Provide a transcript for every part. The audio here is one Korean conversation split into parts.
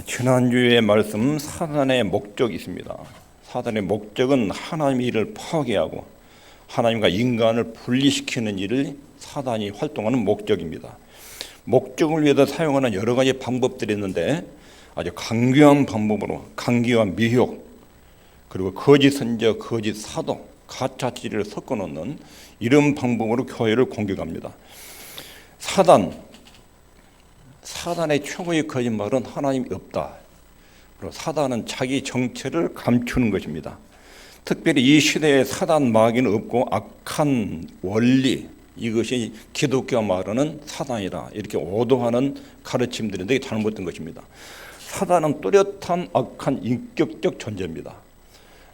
지난주의 말씀 사단의 목적이 있습니다. 사단의 목적은 하나님의 일을 파괴하고 하나님과 인간을 분리시키는 일을 사단이 활동하는 목적입니다. 목적을 위해서 사용하는 여러 가지 방법들이 있는데 아주 강교한 방법으로 강기와 미혹 그리고 거짓 선지자, 거짓 사도, 가짜 진리를 섞어 놓는 이런 방법으로 교회를 공격합니다. 사단의 최고의 거짓말은 하나님이 없다. 그리고 사단은 자기 정체를 감추는 것입니다. 특별히 이 시대에 사단 마귀는 없고 악한 원리, 이것이 기독교가 말하는 사단이다. 이렇게 오도하는 가르침들인데 잘못된 것입니다. 사단은 뚜렷한 악한 인격적 존재입니다.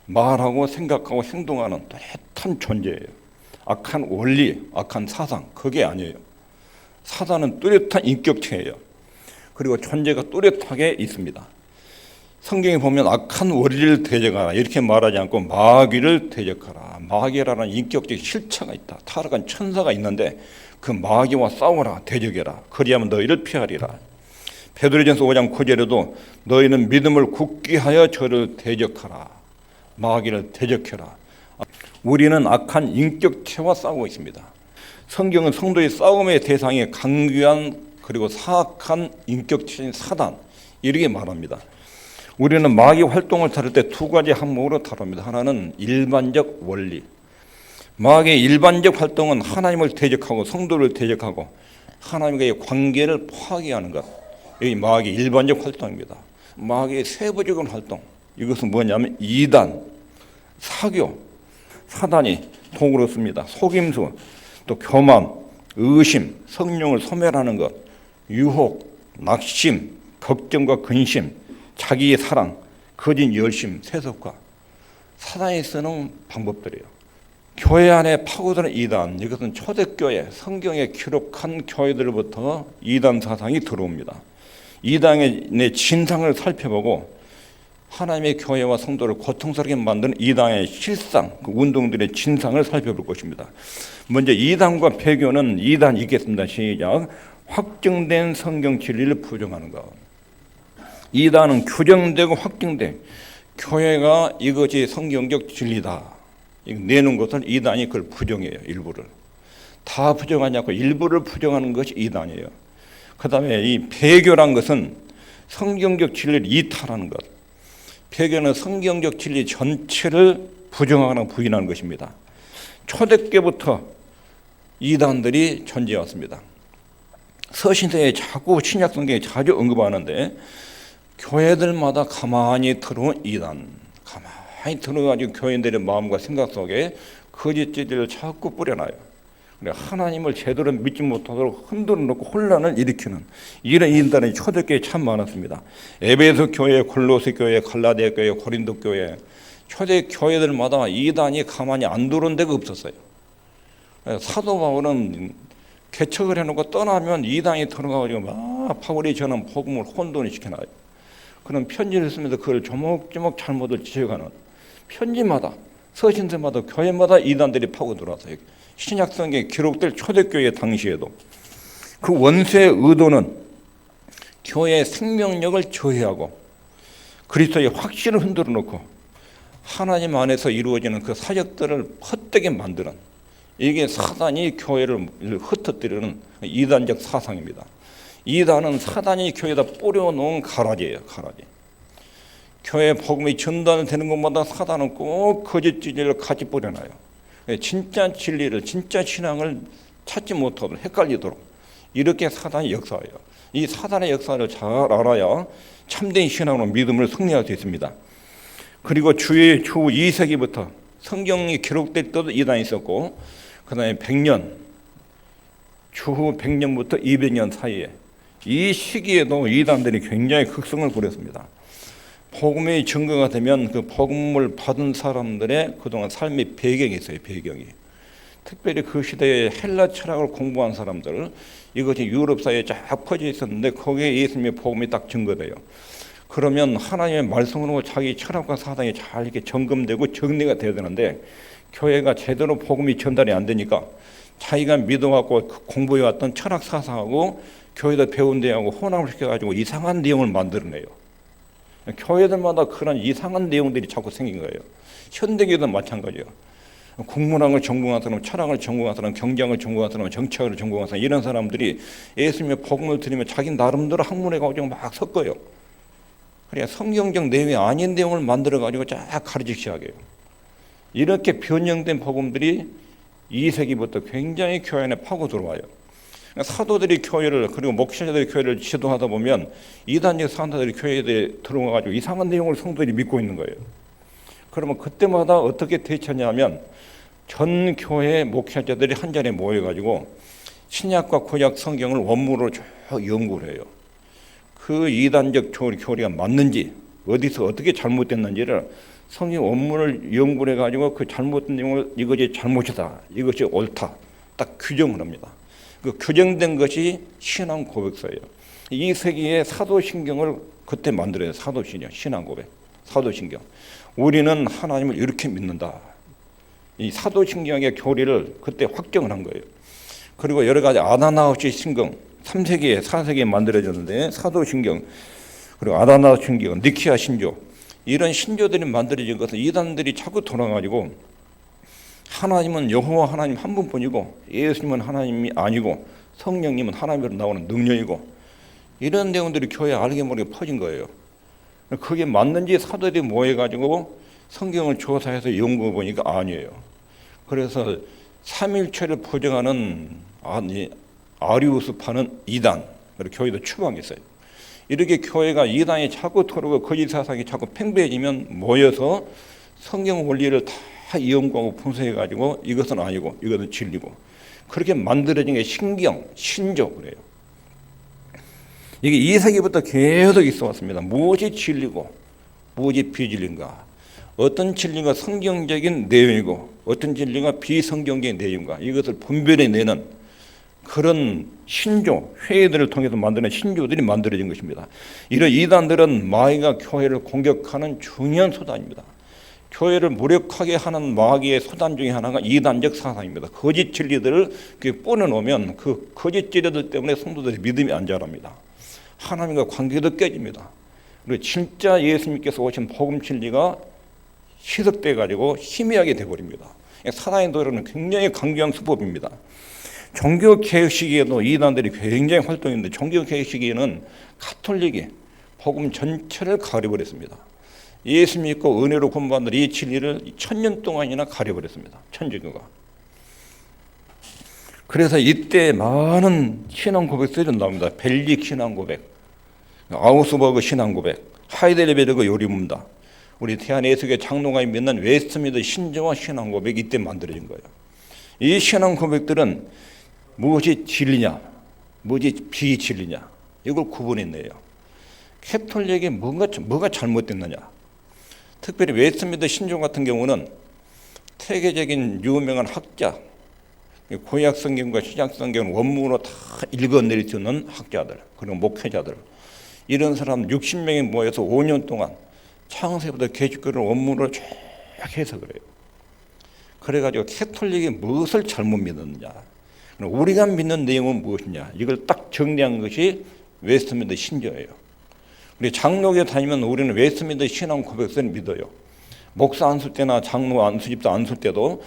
말하고 생각하고 행동하는 뚜렷한 존재예요. 악한 원리, 악한 사상, 그게 아니에요. 사단은 뚜렷한 인격체예요. 그리고 존재가 뚜렷하게 있습니다. 성경에 보면 악한 원리를 대적하라 이렇게 말하지 않고 마귀를 대적하라. 마귀라는 인격적 실체가 있다. 타락한 천사가 있는데 그 마귀와 싸우라, 대적해라. 그리하면 너희를 피하리라. 베드로전서 5장 9절에도 너희는 믿음을 굳게 하여 저를 대적하라. 마귀를 대적해라. 우리는 악한 인격체와 싸우고 있습니다. 성경은 성도의 싸움의 대상이 강귀한 그리고 사악한 인격체인 사단 이렇게 말합니다. 우리는 마귀 활동을 다룰 때 두 가지 항목으로 다룹니다. 하나는 일반적 원리. 마귀의 일반적 활동은 하나님을 대적하고 성도를 대적하고 하나님과의 관계를 파괴하는 것. 여기 마귀의 일반적 활동입니다. 마귀의 세부적인 활동. 이것은 뭐냐면 이단, 사교, 사단이 도구로 씁니다. 속임수, 또 교만, 의심, 성령을 소멸하는 것, 유혹, 낙심, 걱정과 근심, 자기의 사랑, 거짓 열심, 세속화. 사단이 쓰는 방법들이에요. 교회 안에 파고드는 이단, 이것은 초대교회, 성경에 기록한 교회들부터 이단 사상이 들어옵니다. 이단의 진상을 살펴보고 하나님의 교회와 성도를 고통스럽게 만드는 이단의 실상, 그 운동들의 진상을 살펴볼 것입니다. 먼저 이단과 배교는 이단이 있겠습니다. 시작. 확정된 성경 진리를 부정하는 것. 이단은 규정되고 확정된 교회가 이것이 성경적 진리다. 내는 것을 이단이 그걸 부정해요. 일부를. 다 부정하지 않고 일부를 부정하는 것이 이단이에요. 그 다음에 이 배교란 것은 성경적 진리를 이탈하는 것. 배교는 성경적 진리 전체를 부정하거나 부인하는 것입니다. 초대교부터 이단들이 존재해왔습니다. 서신서에 자꾸 신약 성경에 자주 언급하는데 교회들마다 가만히 들어온 이단, 가만히 들어가지고 교인들의 마음과 생각 속에 거짓 진리를 자꾸 뿌려놔요. 하나님을 제대로 믿지 못하도록 흔들어 놓고 혼란을 일으키는 이런 이단이 초대교회에 참 많았습니다. 에베소 교회, 골로새 교회, 갈라디아 교회, 고린도 교회, 초대 교회들마다 이단이 가만히 안 들어온 데가 없었어요. 사도 바울은 개척을 해놓고 떠나면 이단이 들어가가지고 막 바울이 전한 복음을 혼돈을 시켜놔요. 그런 편지를 쓰면서 그걸 조목조목 잘못을 지적하는 편지마다 서신서마다 교회마다 이단들이 파고 들어왔어요. 신약 성경에 기록될 초대교회 당시에도 그 원수의 의도는 교회의 생명력을 저해하고 그리스도의 확신을 흔들어 놓고 하나님 안에서 이루어지는 그 사역들을 헛되게 만드는 이게 사단이 교회를 흩어뜨리는 이단적 사상입니다. 이단은 사단이 교회에다 뿌려놓은 가라지예요. 가라지. 교회 복음이 전달되는 것마다 사단은 꼭 거짓 진리를 같이 뿌려놔요. 진짜 진리를, 진짜 신앙을 찾지 못하도록 헷갈리도록 이렇게 사단이 역사해요. 이 사단의 역사를 잘 알아야 참된 신앙으로 믿음을 승리할 수 있습니다. 그리고 주 2세기부터 성경이 기록될 때도 이단이 있었고 그 다음에 100년, 주후 100년부터 200년 사이에 이 시기에도 이단들이 굉장히 극성을 부렸습니다. 복음의 증거가 되면 그 복음을 받은 사람들의 그동안 삶의 배경이 있어요. 배경이. 특별히 그 시대에 헬라 철학을 공부한 사람들 이것이 유럽 사회에 쫙 퍼져 있었는데 거기에 예수님의 복음이 딱 증거돼요. 그러면 하나님의 말씀으로 자기 철학과 사상이 잘 이렇게 점검되고 정리가 돼야 되는데 교회가 제대로 복음이 전달이 안 되니까 자기가 믿어갖고 공부해왔던 철학 사상하고 교회에서 배운 내용하고 혼합을 시켜가지고 이상한 내용을 만들어내요. 교회들마다 그런 이상한 내용들이 자꾸 생긴 거예요. 현대교도 마찬가지예요. 국문학을 전공한 사람, 철학을 전공한 사람, 경제학을 전공한 사람, 정치학을 전공한 사람, 이런 사람들이 예수님의 복음을 들으면 자기 나름대로 학문해가지고 막 섞어요. 그래야 성경적 내용이 아닌 내용을 만들어가지고 쫙 가르치기 시작해요. 이렇게 변형된 복음들이 2세기부터 굉장히 교회 안에 파고 들어와요. 사도들이 교회를, 그리고 목회자들이 교회를 지도하다 보면 이단적 사도들이 교회에 들어와가지고 이상한 내용을 성도들이 믿고 있는 거예요. 그러면 그때마다 어떻게 대처하냐면 전 교회 목회자들이 한 자리에 모여가지고 신약과 구약 성경을 원문으로 쭉 연구를 해요. 그 이단적 교리가 맞는지, 어디서 어떻게 잘못됐는지를 성경 원문을 연구를 해가지고 그 잘못된 내용을 이것이 잘못이다, 이것이 옳다, 딱 규정을 합니다. 그 규정된 것이 신앙 고백서예요. 2세기에 사도신경을 그때 만들어요. 사도신경, 신앙 고백, 사도신경. 우리는 하나님을 이렇게 믿는다. 이 사도신경의 교리를 그때 확정을 한 거예요. 그리고 여러 가지 아다나우스 신경, 3세기에 4세기에 만들어졌는데 사도신경, 그리고 아다나우스 신경, 니키아 신조, 이런 신조들이 만들어진 것은 이단들이 자꾸 돌아가지고 하나님은 여호와 하나님 한 분뿐이고 예수님은 하나님이 아니고 성령님은 하나님으로 나오는 능력이고 이런 내용들이 교회에 알게 모르게 퍼진 거예요. 그게 맞는지 사도들이 모여가지고 성경을 조사해서 연구해 보니까 아니에요. 그래서 삼일체를 부정하는 아리우스파는 이단, 그리고 교회도 추방했어요. 이렇게 교회가 이단이 자꾸 들어오고 거짓 사상이 자꾸 팽배해지면 모여서 성경 원리를 다 연구하고 분석해가지고 이것은 아니고 이것은 진리고, 그렇게 만들어진 게 신경, 신조 그래요. 이게 2세기부터 계속 있어 왔습니다. 무엇이 진리고 무엇이 비진리인가, 어떤 진리가 성경적인 내용이고 어떤 진리가 비성경적인 내용인가, 이것을 분별해내는 그런 신조, 회의들을 통해서 만드는 신조들이 만들어진 것입니다. 이런 이단들은 마귀가 교회를 공격하는 중요한 수단입니다. 교회를 무력하게 하는 마귀의 수단 중에 하나가 이단적 사상입니다. 거짓 진리들을 뿌려놓으면 그 거짓 진리들 때문에 성도들의 믿음이 안 자랍니다. 하나님과 관계도 깨집니다. 그리고 진짜 예수님께서 오신 복음 진리가 희석돼 가지고 희미하게 되어버립니다. 사단의 노래는 굉장히 강경한 수법입니다. 종교개혁 시기에도 이단들이 굉장히 활동했는데, 종교개혁 시기에는 가톨릭이 복음 전체를 가려버렸습니다. 예수 믿고 은혜로 구원받는 이 진리를 1000년 동안이나 가려버렸습니다. 천주교가. 그래서 이때 많은 신앙 고백들이 나옵니다. 벨릭 신앙 고백, 아우스버그 신앙 고백, 하이델베르그 요리문다, 우리 대한예수교 장로가 믿는 웨스트민스터 신조와 신앙 고백이 이때 만들어진 거예요. 이 신앙 고백들은 무엇이 진리냐, 무엇이 비진리냐, 이걸 구분해내요. 캐톨릭이 뭐가 잘못됐느냐. 특별히 웨스트민스터 신조 같은 경우는 세계적인 유명한 학자, 구약 성경과 신약 성경 원문으로 다 읽어내릴 수 있는 학자들, 그리고 목회자들, 이런 사람 60명이 모여서 5년 동안 창세부터 계시록을 원문으로 쭉 해석을 해요. 그래가지고 캐톨릭이 무엇을 잘못 믿었느냐, 우리가 믿는 내용은 무엇이냐, 이걸 딱 정리한 것이 웨스트민스터 신조예요. 우리 장로교에 다니면 우리는 웨스트민스터 신앙 고백서를 믿어요. 목사 안수 때나 장로 안수집도 안수 때도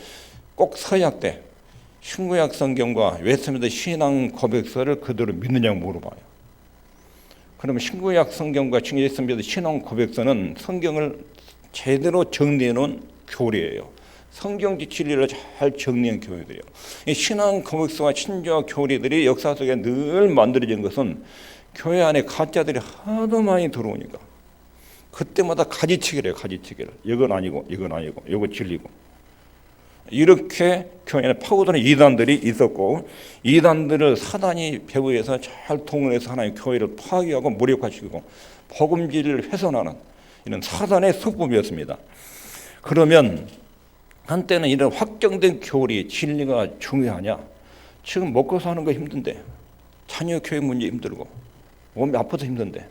꼭 서약 때 신구약 성경과 웨스트민스터 신앙 고백서를 그대로 믿느냐고 물어봐요. 그러면 신구약 성경과 웨스트민스터 신앙 고백서는 성경을 제대로 정리해 놓은 교리예요. 성경지 진리를 잘 정리한 교리들이에요. 이 신앙 고백서와 신조와 교리들이 역사 속에 늘 만들어진 것은 교회 안에 가짜들이 하도 많이 들어오니까 그때마다 가지치기를 해요. 가지치기를. 이건 아니고 이건 아니고 이거 진리고. 이렇게 교회 안에 파고드는 이단들이 있었고, 이단들을 사단이 배후에서 잘 동원해서 하나님 교회를 파괴하고 무력화시키고 복음 진리를 훼손하는 이런 사단의 수법이었습니다. 그러면 한때는 이런 확정된 교리, 진리가 중요하냐? 지금 먹고 사는 거 힘든데, 자녀 교육 문제 힘들고, 몸이 아파서 힘든데,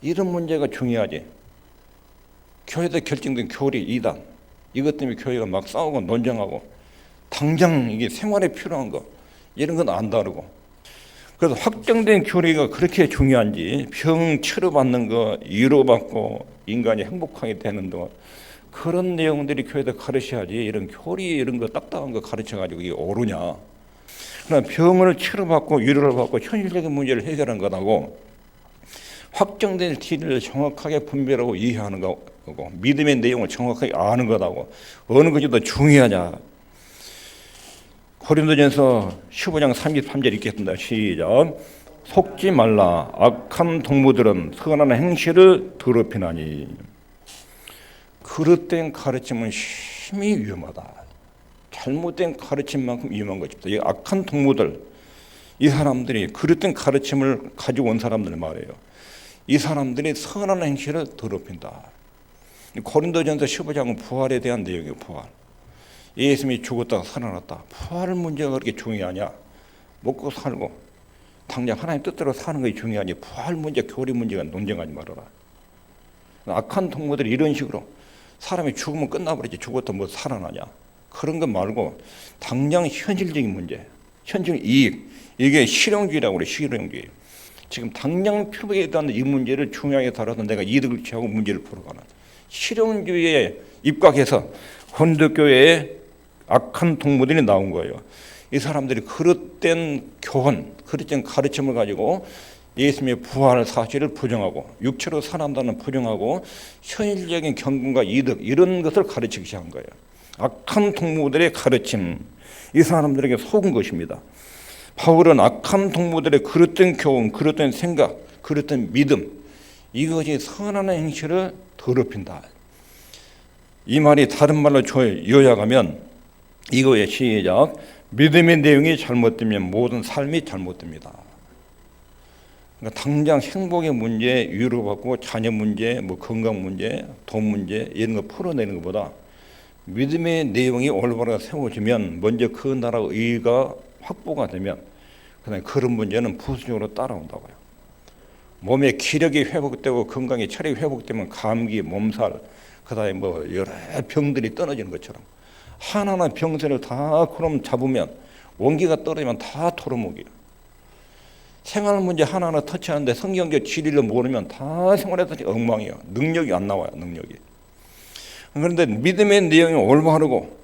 이런 문제가 중요하지. 교회에서 결정된 교리, 이단, 이것 때문에 교회가 막 싸우고 논쟁하고, 당장 이게 생활에 필요한 거, 이런 건 안 다루고. 그래서 확정된 교리가 그렇게 중요한지 병 치료받는 거, 위로받고 인간이 행복하게 되는 거 그런 내용들이 교회에서 가르쳐야지 이런 교리 이런 거 딱딱한 거 가르쳐가지고 이게 옳으냐. 그러나 병을 치료받고 위로를 받고 현실적인 문제를 해결하는 것하고 확정된 진리를 정확하게 분별하고 이해하는 거고 믿음의 내용을 정확하게 아는 것하고 어느 것이 더 중요하냐. 고린도전서 15장 33절 읽겠습니다. 시작. 속지 말라. 악한 동무들은 선한 행실을 더럽히나니. 그릇된 가르침은 심히 위험하다. 잘못된 가르침만큼 위험한 것입니다. 이 악한 동무들, 이 사람들이 그릇된 가르침을 가지고 온 사람들 말이에요. 이 사람들이 선한 행실을 더럽힌다. 고린도전서 15장은 부활에 대한 내용이에요. 부활. 예수님이 죽었다가 살아났다. 부활 문제가 그렇게 중요하냐? 먹고 살고 당장 하나님 뜻대로 사는 것이 중요하니 부활 문제, 교리 문제가 논쟁하지 말아라. 악한 동무들이 이런 식으로 사람이 죽으면 끝나버리지 죽었다 뭐 살아나냐? 그런 것 말고 당장 현실적인 문제, 현실 이익, 이게 실용주의라고 그래. 실용주의. 지금 당장 표백에 대한 이 문제를 중요하게 다뤄서 내가 이득을 취하고 문제를 풀어가는 실용주의에 입각해서 혼덕교회에 악한 동무들이 나온 거예요. 이 사람들이 그릇된 교훈, 그릇된 가르침을 가지고 예수님의 부활 사실을 부정하고 육체로 살아난다는 부정하고 현실적인 경건과 이득 이런 것을 가르치기 시작한 거예요. 악한 동무들의 가르침, 이 사람들에게 속은 것입니다. 바울은 악한 동무들의 그릇된 교훈, 그릇된 생각, 그릇된 믿음 이것이 선한 행실을 더럽힌다. 이 말이 다른 말로 요약하면 이거의 시작. 믿음의 내용이 잘못되면 모든 삶이 잘못됩니다. 그러니까 당장 행복의 문제, 위로받고 자녀 문제, 뭐 건강 문제, 돈 문제 이런 거 풀어내는 것보다 믿음의 내용이 올바르게 세워지면 먼저 그 나라 의가 확보가 되면 그다음에 그런 문제는 부수적으로 따라온다고요. 몸의 기력이 회복되고 건강이 체력이 회복되면 감기, 몸살, 그다음에 뭐 여러 병들이 떨어지는 것처럼 하나하나 병세를 다 그럼 잡으면 원기가 떨어지면 다 토로목이에요. 생활 문제 하나하나 터치하는데 성경적 진리를 모르면 다 생활에서 엉망이에요. 능력이 안 나와요. 능력이. 그런데 믿음의 내용이 올바르고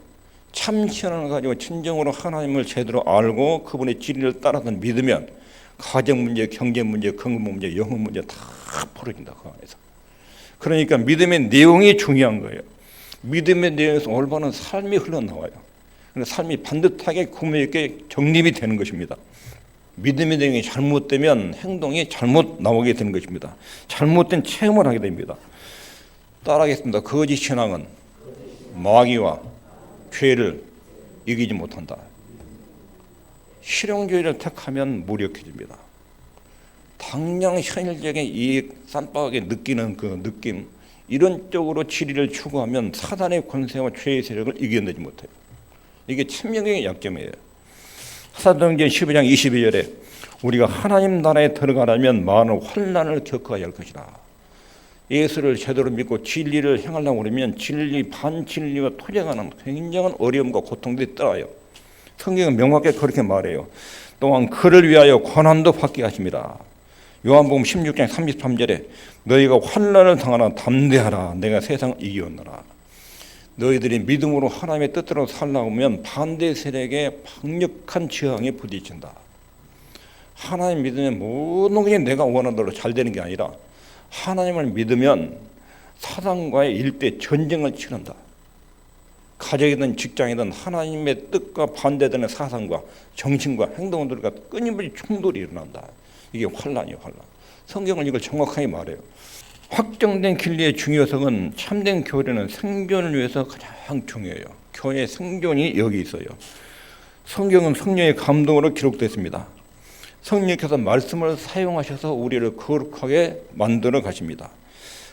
참 신앙을 가지고 진정으로 하나님을 제대로 알고 그분의 진리를 따라서 믿으면 가정 문제, 경제 문제, 건강 문제, 영혼 문제 다 풀어진다. 그 안에서. 그러니까 믿음의 내용이 중요한 거예요. 믿음의 내용에서 올바른 삶이 흘러나와요. 삶이 반듯하게 구매 있게 정립이 되는 것입니다. 믿음의 내용이 잘못되면 행동이 잘못 나오게 되는 것입니다. 잘못된 체험을 하게 됩니다. 따라하겠습니다. 거짓 신앙은 마귀와 죄를 이기지 못한다. 실용주의를 택하면 무력해집니다. 당장 현실적인 이익 쌈박하게 느끼는 그 느낌 이런 쪽으로 진리를 추구하면 사단의 권세와 죄의 세력을 이겨내지 못해요. 이게 천명의 약점이에요. 사도행전 12장 22절에 우리가 하나님 나라에 들어가려면 많은 환난을 겪어야 할 것이다. 예수를 제대로 믿고 진리를 행하려고 그러면 진리, 반진리와 투쟁하는 굉장한 어려움과 고통들이 떠나요. 성경은 명확하게 그렇게 말해요. 또한 그를 위하여 고난도 받게 하십니다. 요한복음 16장 33절에 너희가 환난을 당하나 담대하라. 내가 세상을 이기었노라. 너희들이 믿음으로 하나님의 뜻대로 살려고 하면 반대 세력의 강력한 저항에 부딪힌다. 하나님 믿으면 모든 것이 내가 원하는 대로 잘 되는 게 아니라 하나님을 믿으면 사단과의 일대 전쟁을 치른다. 가정이든 직장이든 하나님의 뜻과 반대되는 사상과 정신과 행동들과 끊임없이 충돌이 일어난다. 이게 환난이에요. 환난. 성경은 이걸 정확하게 말해요. 확정된 진리의 중요성은 참된 교회는 생존을 위해서 가장 중요해요. 교회의 생존이 여기 있어요. 성경은 성령의 감동으로 기록됐습니다. 성령께서 말씀을 사용하셔서 우리를 거룩하게 만들어 가십니다.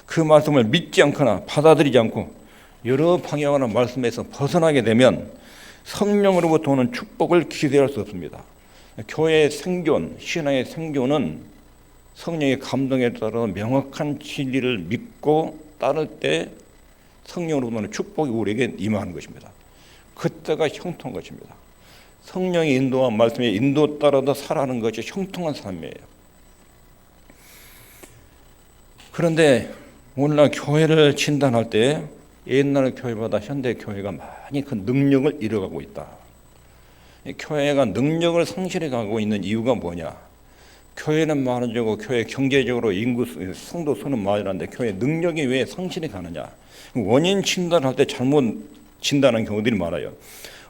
그 말씀을 믿지 않거나 받아들이지 않고 여러 방향으로 말씀에서 벗어나게 되면 성령으로부터 오는 축복을 기대할 수 없습니다. 교회의 생존, 신앙의 생존은 성령의 감동에 따라 명확한 진리를 믿고 따를 때 성령으로부터 오는 축복이 우리에게 임하는 것입니다. 그때가 형통한 것입니다. 성령의 인도와 말씀의 인도 따라서 살아가는 것이 형통한 삶이에요. 그런데 오늘날 교회를 진단할 때 옛날 교회보다 현대 교회가 많이 그 능력을 잃어가고 있다. 교회가 능력을 상실해가고 있는 이유가 뭐냐? 교회는 많아지고 교회 경제적으로 인구 성도 수는 많아지는데 교회 능력이 왜 상실해 가느냐? 원인 진단할 때 잘못 진단한 경우들이 많아요.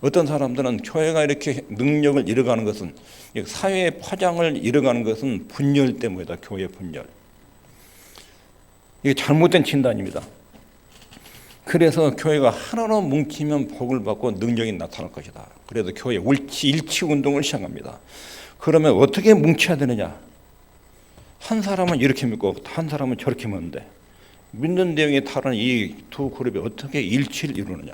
어떤 사람들은 교회가 이렇게 능력을 잃어가는 것은 사회의 파장을 잃어가는 것은 분열 때문이다. 교회 분열. 이게 잘못된 진단입니다. 그래서 교회가 하나로 뭉치면 복을 받고 능력이 나타날 것이다. 그래서 교회 일치 운동을 시작합니다. 그러면 어떻게 뭉쳐야 되느냐? 한 사람은 이렇게 믿고 한 사람은 저렇게 믿는데 믿는 내용이 다른 이 두 그룹이 어떻게 일치를 이루느냐?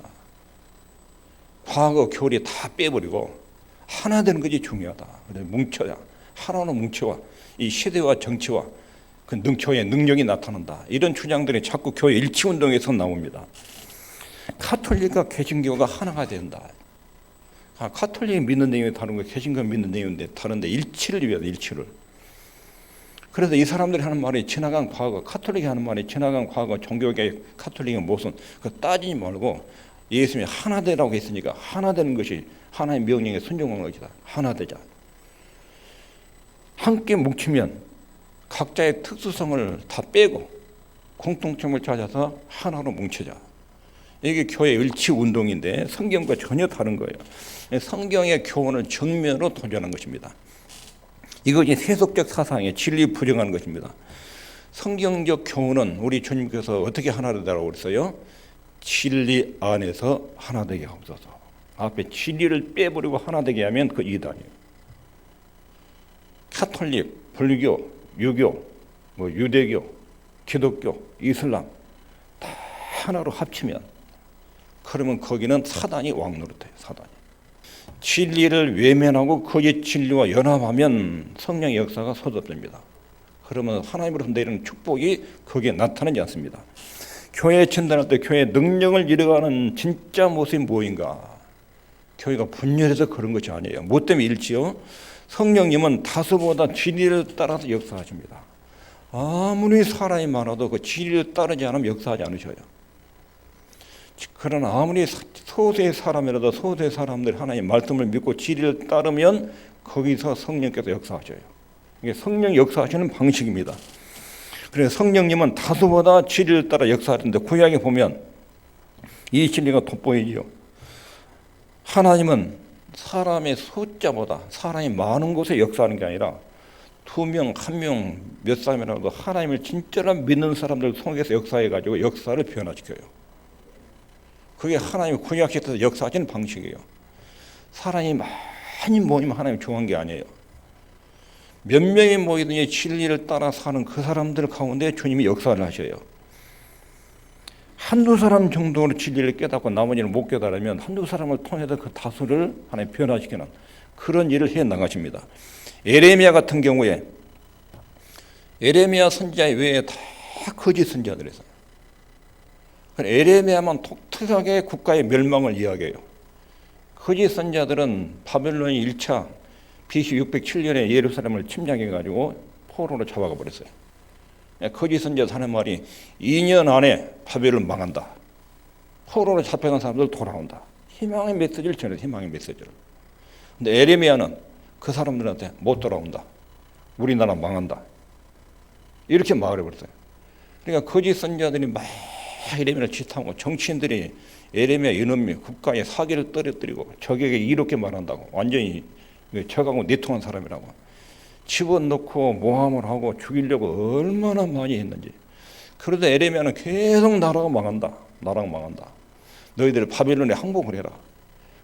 과거 교리 다 빼버리고 하나 되는 것이 중요하다. 그래서 뭉쳐야 하나로 뭉쳐와 이 시대와 정치와 그 교회의 능력이 나타난다. 이런 주장들이 자꾸 교회 일치 운동에서 나옵니다. 카톨릭과 개신교가 하나가 된다. 카톨릭이 믿는 내용이 다른 거, 개신교 믿는 내용인데 다른데 일치를 위해서 일치를. 그래서 이 사람들이 하는 말이 지나간 과거, 카톨릭이 하는 말이 지나간 과거 종교계 카톨릭의 모순, 그 따지지 말고 예수님이 하나 되라고 했으니까 하나 되는 것이 하나의 명령에 순종하는 것이다. 하나 되자. 함께 뭉치면 각자의 특수성을 다 빼고 공통점을 찾아서 하나로 뭉치자. 이게 교회 일치 운동인데 성경과 전혀 다른 거예요. 성경의 교훈을 정면으로 도전한 것입니다. 이것이 세속적 사상의 진리 부정하는 것입니다. 성경적 교훈은 우리 주님께서 어떻게 하나 되라고 그랬어요? 진리 안에서 하나 되게 하옵소서. 앞에 진리를 빼버리고 하나 되게 하면 그 이단이에요. 카톨릭, 불교, 유교, 유대교, 기독교, 이슬람 다 하나로 합치면 그러면 거기는 사단이 왕노릇해요. 사단이. 진리를 외면하고 거기에 진리와 연합하면 성령의 역사가 소집됩니다. 그러면 하나님으로부터 내리는 축복이 거기에 나타나지 않습니다. 교회 진단할 때 교회의 능력을 잃어가는 진짜 모습이 뭐인가? 교회가 분열해서 그런 것이 아니에요. 뭐 때문에 일지요? 성령님은 다수보다 진리를 따라서 역사하십니다. 아무리 사람이 많아도 그 진리를 따르지 않으면 역사하지 않으셔요. 그러나 아무리 소수의 사람이라도 소수의 사람들이 하나님의 말씀을 믿고 진리를 따르면 거기서 성령께서 역사하셔요. 이게 성령 역사하시는 방식입니다. 그래서 성령님은 다수보다 진리를 따라 역사하는데 구약에 보면 이 진리가 돋보이지요. 하나님은 사람의 숫자보다 사람이 많은 곳에 역사하는 게 아니라 2명, 1명, 몇 사람이라도 하나님을 진짜로 믿는 사람들 속에서 역사해가지고 역사를 변화시켜요. 그게 하나님의 구약시대에서 역사하시는 방식이에요. 사람이 많이 모이면 하나님이 좋아한 게 아니에요. 몇 명이 모이든지 진리를 따라 사는 그 사람들 가운데 주님이 역사를 하셔요. 한두 사람 정도로 진리를 깨닫고 나머지는 못 깨달으면 한두 사람을 통해서 그 다수를 하나님 변화시키는 그런 일을 해 나가십니다. 에레미야 같은 경우에 에레미야 선지자 외에 다 거짓 선지자들이었어요. 에레미야만 독특하게 국가의 멸망을 이야기해요. 거짓 선지자들은 바벨론이 1차 BC 607년에 예루살렘을 침략해가지고 포로로 잡아가 버렸어요. 거짓 선지자 하는 말이 2년 안에 바벨론 망한다. 포로로 잡혀간 사람들 돌아온다. 희망의 메시지를 전해요. 희망의 메시지를. 근데 에레미야는 그 사람들한테 못 돌아온다. 우리나라 망한다. 이렇게 말을 해버렸어요. 그러니까 거짓 선지자들이 막 에레미야를 지탄하고 정치인들이 에레미야 이놈이 국가의 사기를 떨어뜨리고 적에게 이렇게 말한다고 완전히 적하고 내통한 사람이라고 집어넣고 모함을 하고 죽이려고 얼마나 많이 했는지. 그러다 에레미야는 계속 나라가 망한다. 나라가 망한다. 너희들 바벨론에 항복을 해라.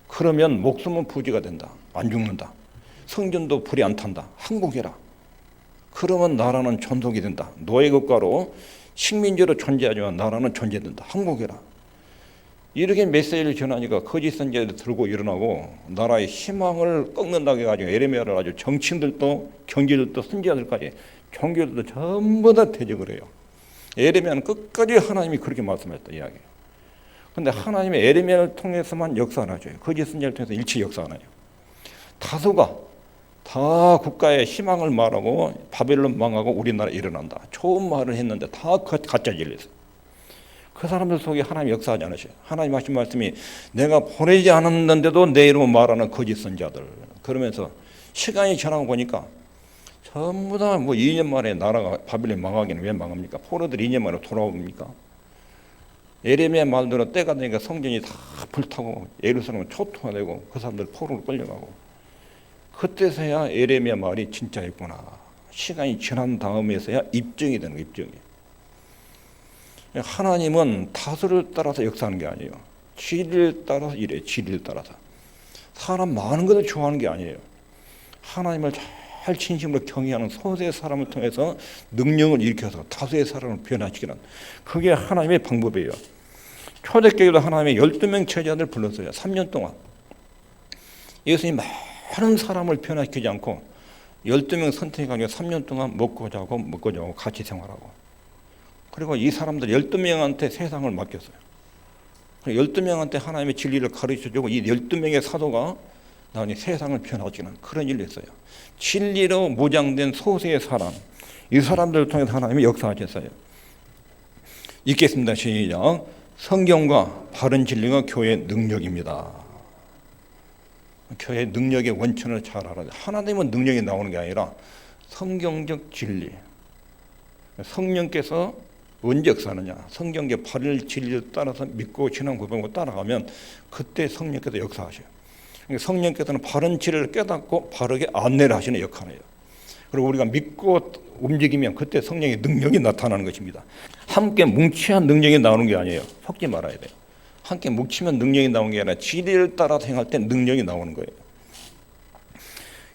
그러면 목숨은 부지가 된다. 안 죽는다. 성전도 불이 안 탄다. 항복해라. 그러면 나라는 존속이 된다. 노예 국가로 식민지로 존재하지만 나라는 존재된다. 항복해라. 이렇게 메시지를 전하니까 거짓 선지자들 들고 일어나고 나라의 희망을 꺾는다고 해가지고 에레미야를 아주 정치인들도 경제들도 선지자들까지 종교들도 전부 다 대적을 해요. 에레미야는 끝까지 하나님이 그렇게 말씀했다 이야기예요. 그런데 하나님의 에레미야를 통해서만 역사를 하죠. 거짓 선지자를 통해서 일체 역사 안 해요. 다수가 다 국가의 희망을 말하고 바벨론 망하고 우리나라 일어난다. 좋은 말을 했는데 다 가짜 진리였어요. 그 사람들 속에 하나님 역사하지 않으셔요. 하나님 하신 말씀이 내가 보내지 않았는데도 내 이름을 말하는 거짓 선자들. 그러면서 시간이 지나고 보니까 전부 다 뭐 2년 만에 나라가 바벨론 망하기는 왜 망합니까? 포로들이 2년 만에 돌아옵니까? 예레미야 말대로 때가 되니까 성전이 다 불타고 예루살렘은 초토화되고 그 사람들 포로로 끌려가고 그때서야 예레미야 말이 진짜였구나. 시간이 지난 다음에서야 입증이 되는 거예요. 입증이. 하나님은 다수를 따라서 역사하는 게 아니에요. 진리를 따라서 이래요. 진리를 따라서. 사람 많은 것을 좋아하는 게 아니에요. 하나님을 잘 진심으로 경외하는 소수의 사람을 통해서 능력을 일으켜서 다수의 사람을 변화시키는 그게 하나님의 방법이에요. 초대교회도 하나님의 12명 제자들 불렀어요. 3년 동안. 예수님이 많은 사람을 변화시키지 않고 12명 선택해가지고 3년 동안 먹고 자고 같이 생활하고 그리고 이 사람들 12명한테 세상을 맡겼어요. 12명한테 하나님의 진리를 가르쳐주고 이 12명의 사도가 나중에 세상을 변화시키는 그런 일을 했어요. 진리로 무장된 소수의 사람, 이 사람들을 통해서 하나님이 역사하셨어요. 읽겠습니다. 시작. 성경과 바른 진리가 교회의 능력입니다. 교회의 능력의 원천을 잘 알아야 돼요. 하나님은 능력이 나오는 게 아니라 성경적 진리. 성령께서 언제 역사하느냐? 성경의 바른 진리를 따라서 믿고 신앙 고백하고 따라가면 그때 성령께서 역사하셔요. 성령께서는 바른 진리를 깨닫고 바르게 안내를 하시는 역할이에요. 그리고 우리가 믿고 움직이면 그때 성령의 능력이 나타나는 것입니다. 함께 뭉치한 능력이 나오는 게 아니에요. 속지 말아야 돼요. 함께 뭉치면 능력이 나오는 게 아니라 진리를 따라서 행할 때 능력이 나오는 거예요.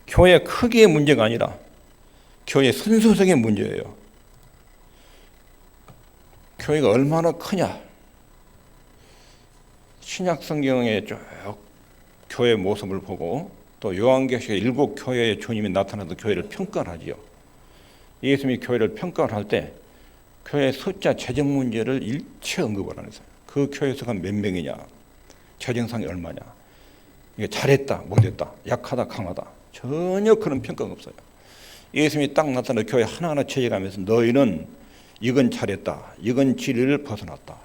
교회 크기의 문제가 아니라 교회 순수성의 문제예요. 교회가 얼마나 크냐. 신약 성경의 쭉 교회의 모습을 보고 또 요한계시록 7교회의 주님이 나타나서 교회를 평가를 하지요. 예수님이 교회를 평가를 할 때 교회 숫자 재정 문제를 일체 언급을 안 했어요. 그 교회 수가 몇 명이냐, 재정상이 얼마냐, 이게 잘했다, 못했다, 약하다, 강하다 전혀 그런 평가가 없어요. 예수님이 딱 나타나 교회 하나하나 체계하면서 너희는 이건 잘했다, 이건 진리를 벗어났다.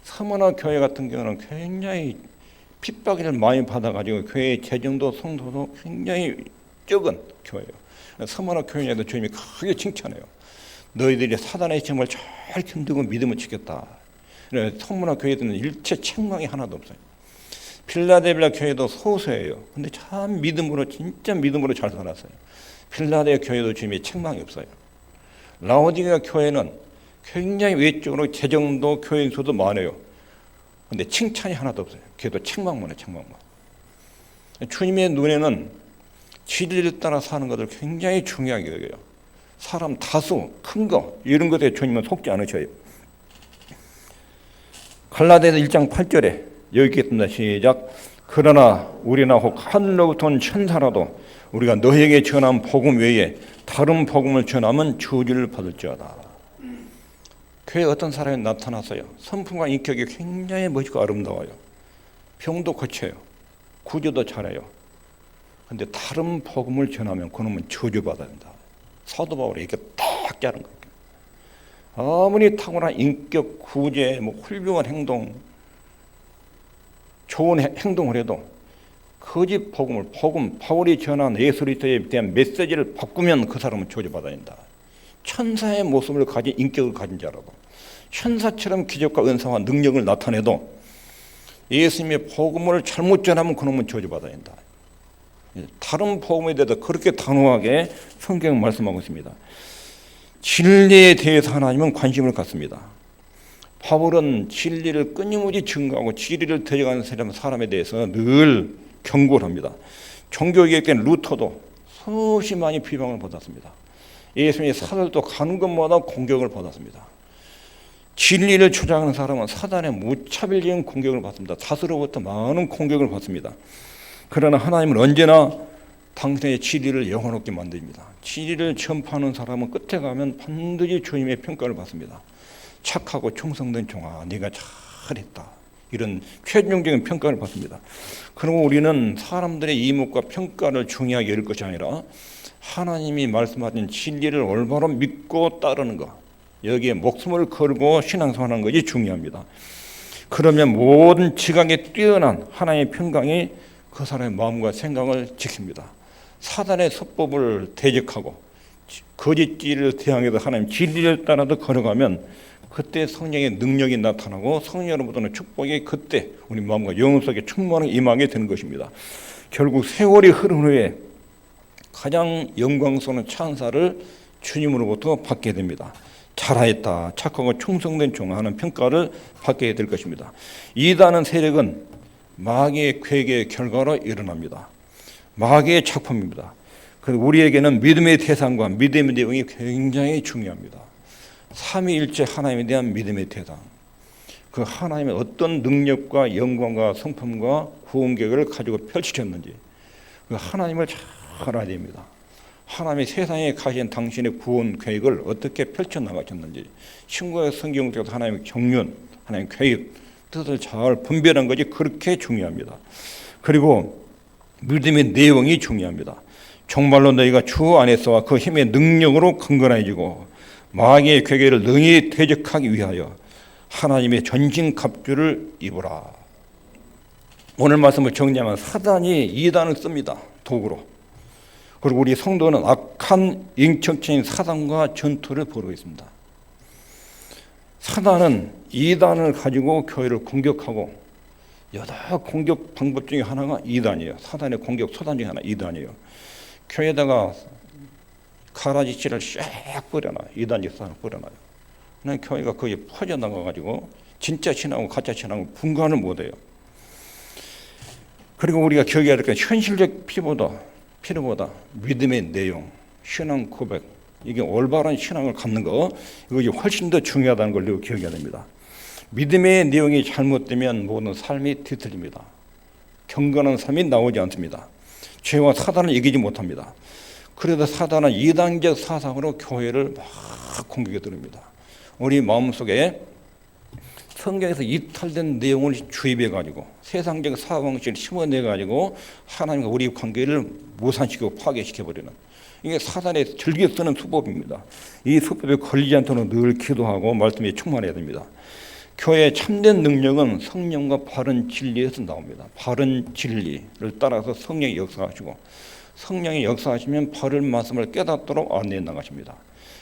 서머나 교회 같은 경우는 굉장히 핍박을 많이 받아가지고 교회의 재정도 성도도 굉장히 적은 교회예요. 서머나 교회에도 주님이 크게 칭찬해요. 너희들이 사단의 시험을 잘 견디고 믿음을 지켰다. 서머나 교회에는 일체 책망이 하나도 없어요. 필라델피아 교회도 소수예요. 근데 참 믿음으로 진짜 믿음으로 잘 살았어요. 필라델피아 교회도 주님이 책망이 없어요. 라오디게아 교회는 굉장히 외적으로 재정도 교인 수도 많아요. 근데 칭찬이 하나도 없어요. 걔도 책망만 해요. 책망만. 주님의 눈에는 진리를 따라 사는 것을 굉장히 중요하게 여겨요. 사람 다수, 큰 거 이런 것에 주님은 속지 않으셔요. 갈라디아서 1장 8절에 여기 있습니다. 시작. 그러나 우리나 혹 하늘로부터 온 천사라도 우리가 너희에게 전한 복음 외에 다른 복음을 전하면 저주를 받을지어다. 교회에 어떤 사람이 나타났어요. 성품과 인격이 굉장히 멋있고 아름다워요. 병도 고쳐요. 구조도 잘해요. 그런데 다른 복음을 전하면 그놈은 저주받아야 된다. 사도 바울이 이렇게 딱 자른 거예요. 아무리 탁월한 인격, 구제, 훌륭한 행동, 좋은 행동을 해도 거짓 복음을 바울이 전한 예수 그리스도에 대한 메시지를 바꾸면 그 사람은 저주받아야 된다. 천사의 모습을 가진 인격을 가진 자라도 천사처럼 기적과 은사와 능력을 나타내도 예수님의 복음을 잘못 전하면 그놈은 저주받아야 된다. 다른 복음에 대해서 그렇게 단호하게 성경은 말씀하고 있습니다. 진리에 대해서 하나님은 관심을 갖습니다. 바울은 진리를 끊임없이 증거하고 진리를 데려가는 사람에 대해서 늘 경고를 합니다. 종교개혁된 루터도 수없이 많이 비방을 받았습니다. 예수님의 사도들도 가는 곳마다 공격을 받았습니다. 진리를 주장하는 사람은 사단의 무차별적인 공격을 받습니다. 다수로부터 많은 공격을 받습니다. 그러나 하나님은 언제나 당신의 진리를 영원롭게 만듭니다. 진리를 전파하는 사람은 끝에 가면 반드시 주님의 평가를 받습니다. 착하고 충성된 종아, 네가 잘했다. 이런 최종적인 평가를 받습니다. 그리고 우리는 사람들의 이목과 평가를 중요하게 여길 것이 아니라 하나님이 말씀하신 진리를 올바로 믿고 따르는 것, 여기에 목숨을 걸고 신앙생활하는 것이 중요합니다. 그러면 모든 지각에 뛰어난 하나님의 평강이 그 사람의 마음과 생각을 지킵니다. 사단의 섭법을 대적하고 거짓지를 대항해서 하나님 진리를 따라서 걸어가면 그때 성령의 능력이 나타나고 성령으로부터는 축복이 그때 우리 마음과 영혼 속에 충만하게 임하게 되는 것입니다. 결국 세월이 흐른 후에 가장 영광스러운 찬사를 주님으로부터 받게 됩니다. 잘하였다, 착하고 충성된 종하는 평가를 받게 될 것입니다. 이단은 세력은 마귀의 괴계의 결과로 일어납니다. 마귀의 작품입니다. 그리고 우리에게는 믿음의 대상과 믿음의 내용이 굉장히 중요합니다. 삼위일체 하나님에 대한 믿음의 대상, 그 하나님의 어떤 능력과 영광과 성품과 구원 계획을 가지고 펼치셨는지 그 하나님을 잘 알아야 됩니다. 하나님이 세상에 가신 당신의 구원 계획을 어떻게 펼쳐나가셨는지 신구약 성경 속에서 하나님의 경륜, 하나님의 계획, 뜻을 잘 분별한 것이 그렇게 중요합니다. 그리고 믿음의 내용이 중요합니다. 정말로 너희가 주 안에서와 그 힘의 능력으로 강건해지고 마귀의 괴계를 능히 대적하기 위하여 하나님의 전신갑주를 입으라. 오늘 말씀을 정리하면 사단이 이단을 씁니다. 도구로. 그리고 우리 성도는 악한 인격적인 사단과 전투를 벌이고 있습니다. 사단은 이단을 가지고 교회를 공격하고 여러 공격 방법 중에 하나가 이단이에요. 사단의 공격 소단 중에 하나 이단이에요. 교회에다가 가라지씨를 쫙 뿌려놔요. 이단지 사단을 뿌려놔요. 그냥 교회가 거기에 퍼져나가가지고 진짜 신하고 가짜 신하고 분간을 못해요. 그리고 우리가 기억해야 될 건 현실적 필요보다 믿음의 내용, 신앙 고백, 이게 올바른 신앙을 갖는 거, 이것이 훨씬 더 중요하다는 걸 기억해야 됩니다. 믿음의 내용이 잘못되면 모든 삶이 뒤틀립니다. 경건한 삶이 나오지 않습니다. 죄와 사단을 이기지 못합니다. 그래서 사단은 이단적 사상으로 교회를 막 공격해 들입니다. 우리 마음속에 성경에서 이탈된 내용을 주입해가지고 세상적 사고방식을 심어내가지고 하나님과 우리 관계를 무산시키고 파괴시켜버리는, 이게 사단의 즐겨 쓰는 수법입니다. 이 수법에 걸리지 않도록 늘 기도하고 말씀에 충만해야 됩니다. 교회의 참된 능력은 성령과 바른 진리에서 나옵니다. 바른 진리를 따라서 성령이 역사하시고 성령이 역사하시면 바른 말씀을 깨닫도록 안내해 나가십니다.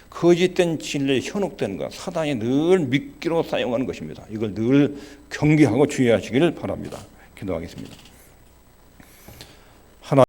거짓된 진리에 현혹되는 것, 사단이 늘 미끼로 사용하는 것입니다. 이걸 늘 경계하고 주의하시기를 바랍니다. 기도하겠습니다.